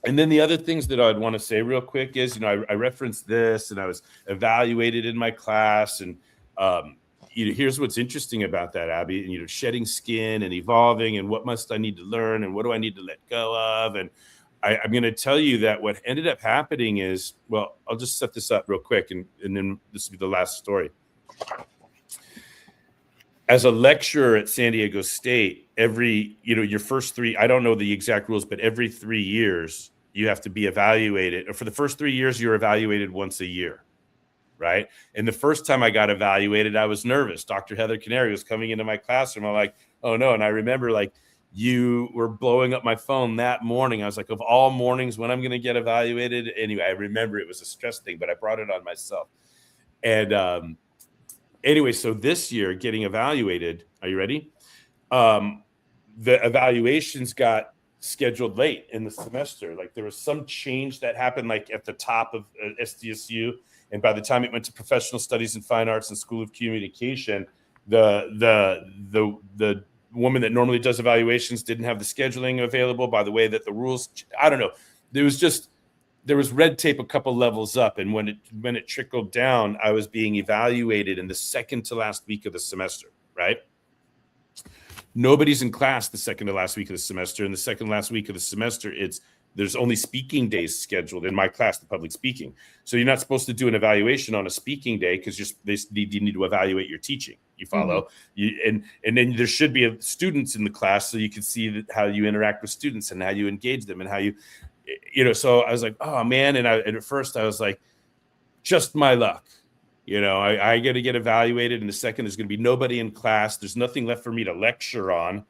and then the other things that I'd want to say real quick is, I referenced this, and I was evaluated in my class, and here's what's interesting about that, Abby, and shedding skin and evolving, and what must I need to learn, and what do I need to let go of, and I'm going to tell you that what ended up happening is, well, I'll just set this up real quick, and then this will be the last story. As a lecturer at San Diego State, your first 3, I don't know the exact rules, but every 3 years you have to be evaluated. Or for the first 3 years, you're evaluated once a year, right? And the first time I got evaluated, I was nervous. Dr. Heather Canary was coming into my classroom. I'm like, oh no. And I remember you were blowing up my phone that morning. I was like, of all mornings, when I'm going to get evaluated? Anyway, I remember it was a stress thing, but I brought it on myself. And anyway, so this year getting evaluated, are you ready? The evaluations got scheduled late in the semester. Like there was some change that happened like at the top of SDSU. And by the time it went to Professional Studies and Fine Arts and School of Communication, the woman that normally does evaluations didn't have the scheduling available by the way that the rules, I don't know. There was red tape a couple levels up. And when it trickled down, I was being evaluated in the second to last week of the semester, right? Nobody's in class the second to last week of the semester. And the second to last week of the semester, there's only speaking days scheduled in my class, the public speaking. So you're not supposed to do an evaluation on a speaking day because you need to evaluate your teaching. You follow? Mm-hmm. And then there should be students in the class so you can see how you interact with students and how you engage them and how you so I was like, oh man. And at first I was like, just my luck. I got to get evaluated in a second. There's going to be nobody in class. There's nothing left for me to lecture on.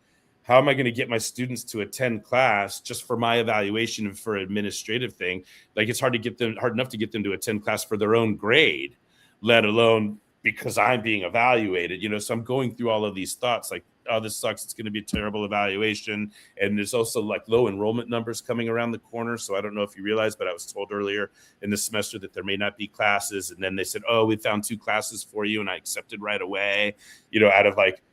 How am I going to get my students to attend class just for my evaluation and for administrative thing? Like it's hard enough to get them to attend class for their own grade, let alone because I'm being evaluated, so I'm going through all of these thoughts like, oh, this sucks. It's going to be a terrible evaluation. And there's also like low enrollment numbers coming around the corner. So I don't know if you realize, but I was told earlier in the semester that there may not be classes. And then they said, oh, we found 2 classes for you. And I accepted right away, out of like,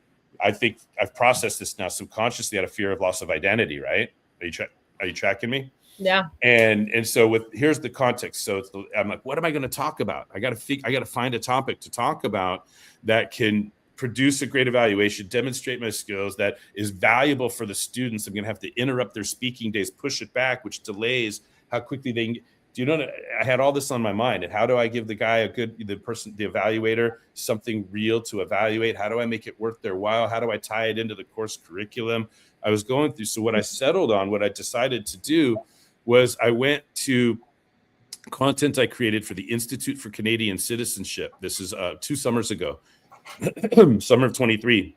I think I've processed this now subconsciously out of fear of loss of identity, right? Are you tracking me? Yeah. And so here's the context. So I'm like, what am I going to talk about? I got to find a topic to talk about that can produce a great evaluation, demonstrate my skills, that is valuable for the students. I'm going to have to interrupt their speaking days, push it back, which delays how quickly they can. Do you know? I had all this on my mind. And how do I give the guy the evaluator, something real to evaluate? How do I make it worth their while? How do I tie it into the course curriculum? I was going through. So what I settled on, what I decided to do was I went to content I created for the Institute for Canadian Citizenship. This is 2 summers ago, summer of 23.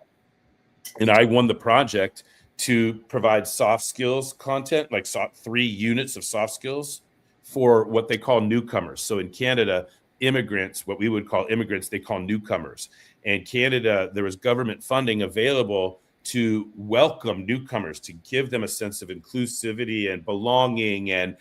And I won the project to provide soft skills content, like 3 units of soft skills for what they call newcomers. So in Canada, immigrants, what we would call immigrants, they call newcomers. And Canada, there was government funding available to welcome newcomers, to give them a sense of inclusivity and belonging and,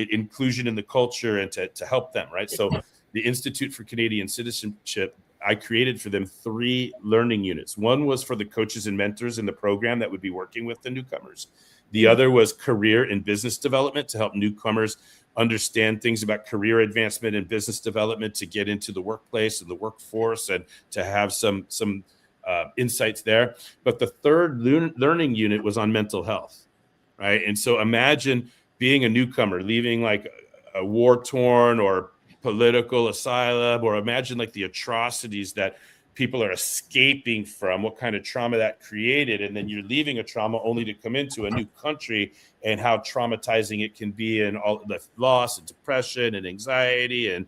inclusion in the culture and to help them, right? So the Institute for Canadian Citizenship, I created for them 3 learning units. One was for the coaches and mentors in the program that would be working with the newcomers. The other was career and business development to help newcomers understand things about career advancement and business development to get into the workplace and the workforce and to have some insights there. But the third learning unit was on mental health, right? And so imagine being a newcomer, leaving like a war-torn or political asylum, or imagine like the atrocities that people are escaping from, what kind of trauma that created. And then you're leaving a trauma only to come into a new country and how traumatizing it can be, and all the loss and depression and anxiety and,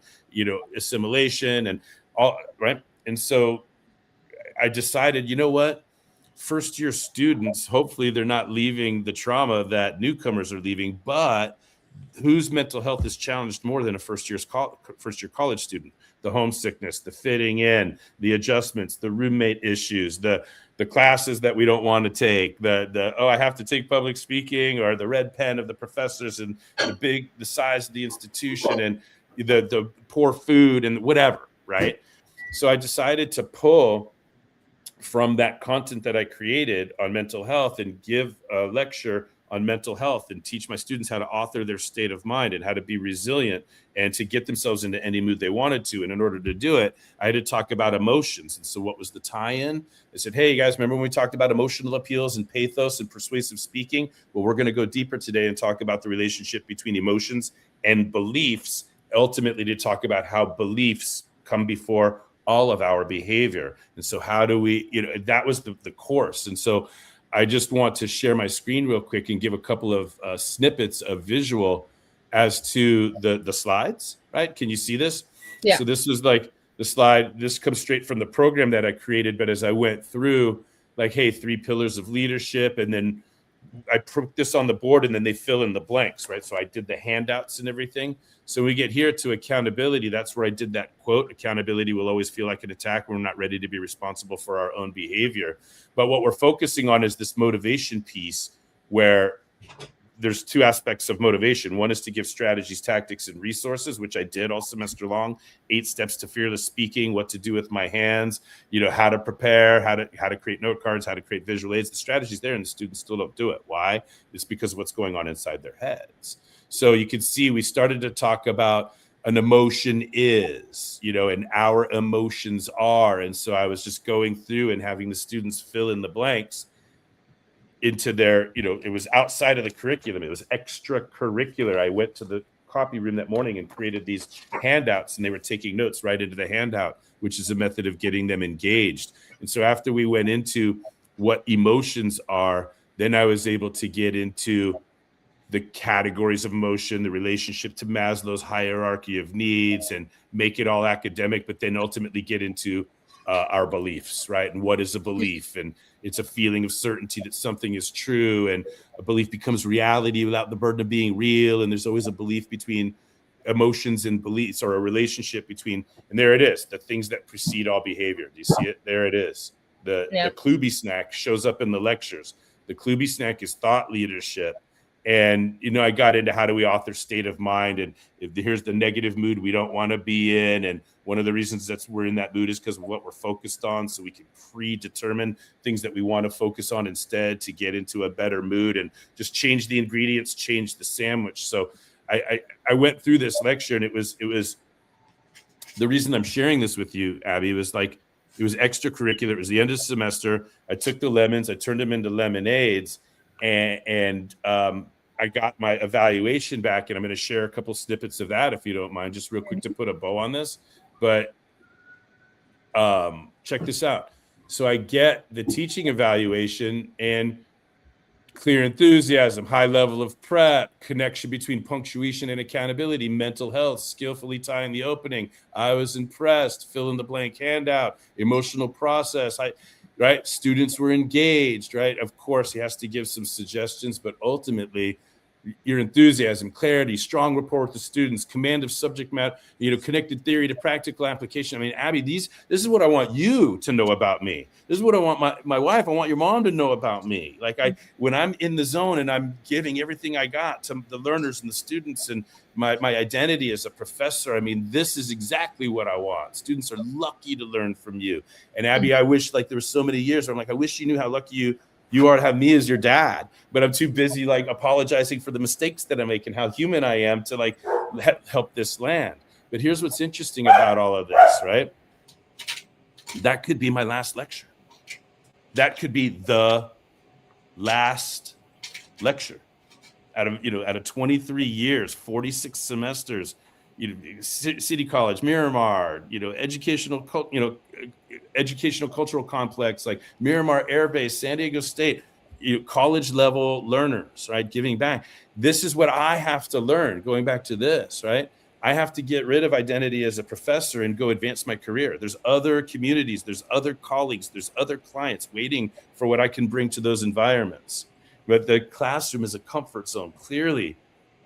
assimilation and all, right? And so I decided, you know what? First year students, hopefully they're not leaving the trauma that newcomers are leaving, but whose mental health is challenged more than a first year college student? The homesickness, the fitting in, the adjustments, the roommate issues, the classes that we don't want to take, I have to take public speaking, or the red pen of the professors, and the size of the institution, and the poor food and whatever, right? So I decided to pull from that content that I created on mental health and give a lecture on mental health and teach my students how to author their state of mind and how to be resilient and to get themselves into any mood they wanted to. And in order to do it, I had to talk about emotions. And so what was the tie-in? I said, hey, you guys, remember when we talked about emotional appeals and pathos and persuasive speaking? Well, we're going to go deeper today and talk about the relationship between emotions and beliefs, ultimately to talk about how beliefs come before all of our behavior. And so how do we, that was the course. And so I just want to share my screen real quick and give a couple of snippets of visual as to the slides, right? Can you see this? Yeah. So this is like the slide, this comes straight from the program that I created. But as I went through, like, hey, 3 pillars of leadership, and then I put this on the board and then they fill in the blanks, right? So I did the handouts and everything. So we get here to accountability. That's where I did that quote, accountability will always feel like an attack when we're not ready to be responsible for our own behavior. But what we're focusing on is this motivation piece where there's 2 aspects of motivation. One is to give strategies, tactics, and resources, which I did all semester long. 8 steps to fearless speaking, what to do with my hands, how to prepare, how to create note cards, how to create visual aids. The strategy's there and the students still don't do it. Why? It's because of what's going on inside their heads. So you can see we started to talk about an emotion is, and our emotions are. And so I was just going through and having the students fill in the blanks into their, it was outside of the curriculum. It was extracurricular. I went to the copy room that morning and created these handouts, and they were taking notes right into the handout, which is a method of getting them engaged. And so after we went into what emotions are, then I was able to get into the categories of emotion, the relationship to Maslow's hierarchy of needs, and make it all academic, but then ultimately get into our beliefs, right? And what is a belief? And it's a feeling of certainty that something is true, and a belief becomes reality without the burden of being real. And there's always a belief between emotions and beliefs, or a relationship between, and there it is, the things that precede all behavior. Do you see it? There it is. The KloobySnack shows up in the lectures. The KloobySnack is thought leadership. And, I got into how do we author state of mind, and here's the negative mood we don't want to be in. And one of the reasons that we're in that mood is because of what we're focused on. So we can predetermine things that we want to focus on instead to get into a better mood, and just change the ingredients, change the sandwich. So I went through this lecture, and it was the reason I'm sharing this with you, Abby, was like, it was extracurricular. It was the end of the semester. I took the lemons, I turned them into lemonades, and I got my evaluation back, and I'm going to share a couple snippets of that, if you don't mind, just real quick to put a bow on this. But check this out. So I get the teaching evaluation, and clear enthusiasm, high level of prep, connection between punctuation and accountability, mental health, skillfully tying the opening. I was impressed, fill in the blank handout, emotional process. Right? Students were engaged, right? Of course, he has to give some suggestions, but ultimately, your enthusiasm, clarity, strong rapport with the students, command of subject matter, connected theory to practical application. I mean, Abby, this is what I want you to know about me. This is what I want my wife, I want your mom to know about me. Like when I'm in the zone and I'm giving everything I got to the learners and the students and my identity as a professor, I mean, this is exactly what I want. Students are lucky to learn from you. And Abby, I wish, like, there were so many years where I'm like, I wish you knew how lucky you are to have me as your dad, but I'm too busy like apologizing for the mistakes that I make and how human I am to like help this land. But here's what's interesting about all of this, right? That could be my last lecture. That could be the last lecture out of 23 years, 46 semesters, City College, Miramar, educational cultural complex like Miramar Air Base, San Diego State, college level learners, right? Giving back. This is what I have to learn. Going back to this, right? I have to get rid of identity as a professor and go advance my career. There's other communities, there's other colleagues, there's other clients waiting for what I can bring to those environments. But the classroom is a comfort zone. Clearly,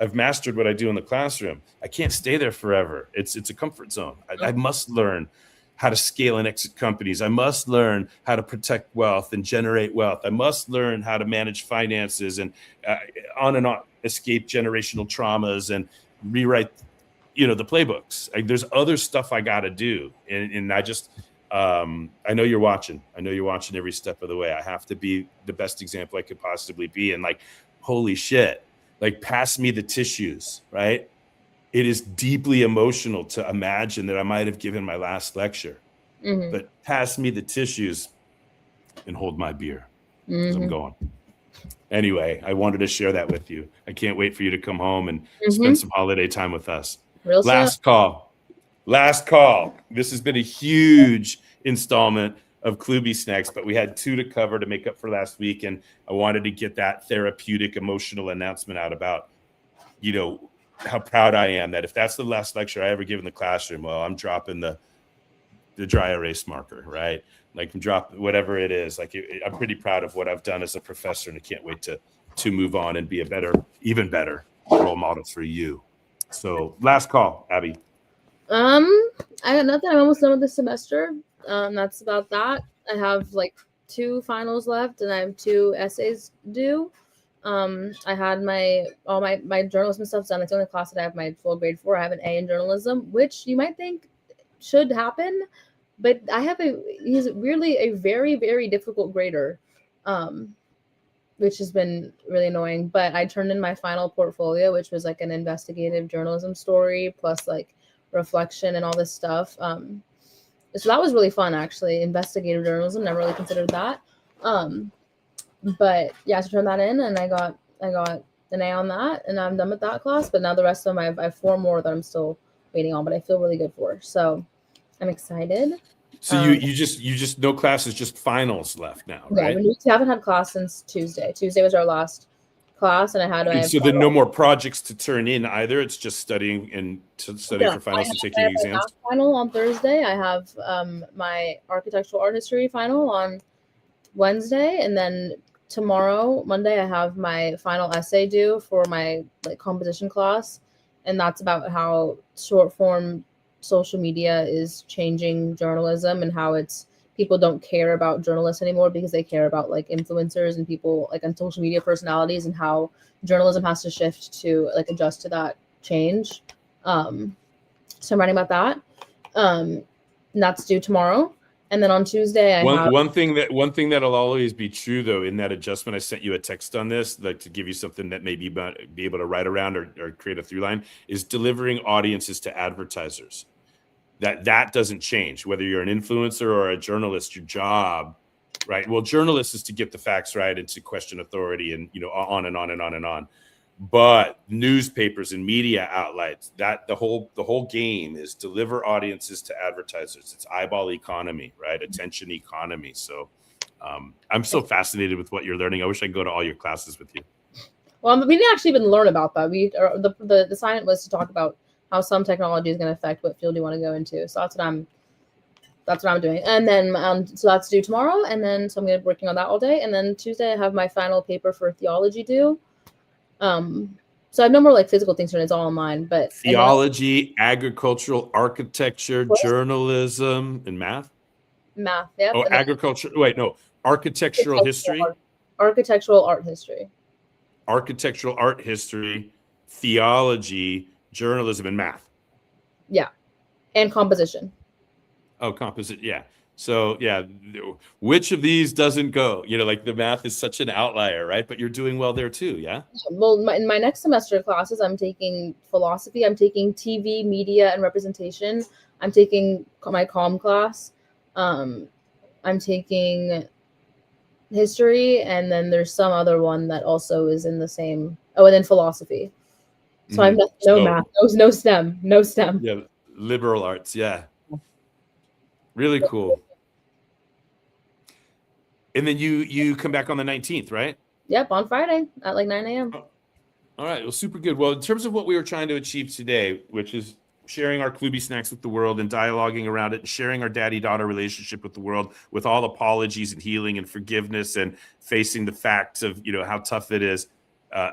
I've mastered what I do in the classroom. I can't stay there forever. It's a comfort zone. I must learn how to scale and exit companies. I must learn how to protect wealth and generate wealth. I must learn how to manage finances and on and on, escape generational traumas and rewrite, the playbooks. There's other stuff I got to do. And I know you're watching. I know you're watching every step of the way. I have to be the best example I could possibly be. And like, holy shit, like pass me the tissues, right? It is deeply emotional to imagine that I might have given my last lecture, but pass me the tissues and hold my beer because I'm going. Anyway, I wanted to share that with you. I can't wait for you to come home and spend some holiday time with us. Last call. This has been a huge installment of KloobySnacks, but we had 2 to cover to make up for last week. And I wanted to get that therapeutic, emotional announcement out about, you know, how proud I am that if that's the last lecture I ever give in the classroom, well, I'm dropping the dry erase marker, right? Like I'm dropping whatever it is. Like I'm pretty proud of what I've done as a professor, and I can't wait to move on and be a better, even better role model for you. So last call, Abby. I got nothing. I'm almost done with the semester. That's about that. I have like 2 finals left, and I have 2 essays due. I had all my journalism stuff done. It's the only class that I have my full grade for. I have an A in journalism, which you might think should happen, but he's weirdly a very, very difficult grader, which has been really annoying. But I turned in my final portfolio, which was like an investigative journalism story plus like reflection and all this stuff. So that was really fun, actually. Investigative journalism, never really considered that. But yeah, so turned that in, and I got an A on that, and I'm done with that class. But now the rest of them, I have 4 more that I'm still waiting on, but I feel really good for. So I'm excited. So you just no classes, just finals left now, right? Yeah, we haven't had class since Tuesday. Tuesday was our last class, and so then no more projects to turn in either. It's just studying for finals and taking exams. Final on Thursday. I have my architectural art history final on Wednesday, and then tomorrow, Monday, I have my final essay due for my composition class, and that's about how short form social media is changing journalism and how people don't care about journalists anymore because they care about like influencers and people like on social media personalities, and how journalism has to shift to like adjust to that change. So I'm writing about that. And that's due tomorrow. And then on Tuesday, one thing that'll always be true though in that adjustment. I sent you a text on this, like to give you something that maybe be able to write around or create a through line, is delivering audiences to advertisers. That doesn't change whether you're an influencer or a journalist. Your job, right? Well, journalists is to get the facts right and to question authority, and on and on and on and on. But newspapers and media outlets, that the whole game is deliver audiences to advertisers. It's eyeball economy, right? Attention economy. So I'm so fascinated with what you're learning. I wish I could go to all your classes with you. Well, we didn't actually even learn about that. The assignment was to talk about how some technology is going to affect what field you want to go into. So that's what I'm doing. And then so that's due tomorrow. And then so I'm going to be working on that all day. And then Tuesday I have my final paper for theology due. So I have no more like physical things, it's all online, but theology, agricultural, architecture, journalism, and math. Yeah. Oh, agriculture. Wait, no, architectural history. Architectural art history. Architectural art history, theology, journalism, and math. Yeah, and composition. Oh, yeah. So yeah, which of these doesn't go? Like the math is such an outlier, right? But you're doing well there too, yeah? Well, in my next semester classes, I'm taking philosophy, I'm taking TV, media, and representation. I'm taking my comm class. I'm taking history, and then there's some other one that also is in the same. Oh, and then philosophy. So I'm no math, no STEM. Yeah, liberal arts, yeah. Really cool. And then you come back on the 19th, right? Yep, on Friday at like 9 a.m. All right, well, super good. Well, in terms of what we were trying to achieve today, which is sharing our KloobySnacks with the world and dialoguing around it, and sharing our daddy-daughter relationship with the world, with all apologies and healing and forgiveness and facing the facts of how tough it is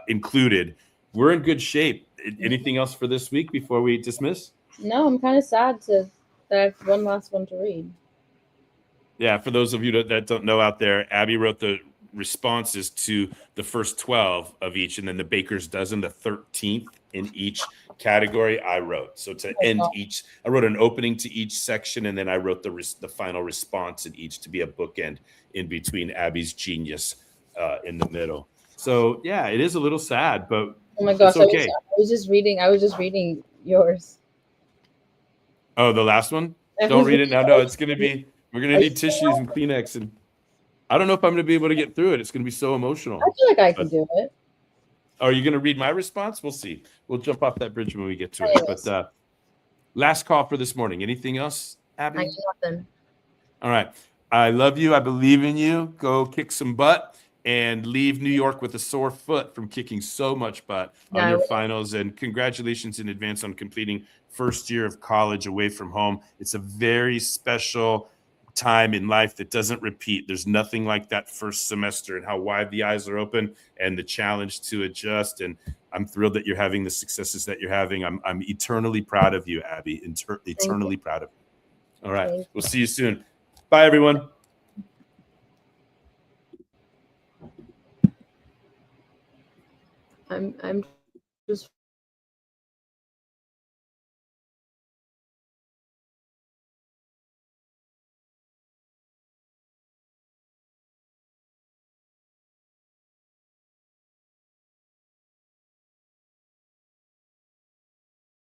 included, we're in good shape. Anything else for this week before we dismiss? No, I'm kind of sad that I have one last one to read. Yeah, for those of you that don't know out there, Abby wrote the responses to the first 12 of each, and then the baker's dozen, the 13th in each category, I wrote. So to end each, I wrote an opening to each section, and then I wrote the final response in each to be a bookend in between Abby's genius in the middle. So yeah, it is a little sad, but oh my gosh, it's okay. I was just reading yours. Oh, the last one? Don't read it now. No, it's gonna be. We're gonna need tissues and Kleenex, and I don't know if I'm gonna be able to get through it. It's gonna be so emotional. I feel like I can do it. Are you gonna read my response? We'll see. We'll jump off that bridge when we get to it. But last call for this morning. Anything else, Abby? I got nothing. All right. I love you. I believe in you. Go kick some butt and leave New York with a sore foot from kicking so much butt on your finals. And congratulations in advance on completing first year of college away from home. It's a very special time in life that doesn't repeat. There's nothing like that first semester and how wide the eyes are open and the challenge to adjust. And I'm thrilled that you're having the successes that you're having. I'm eternally proud of you, Abby. Eternally proud of you. All right. We'll see you soon. Bye, everyone. I'm just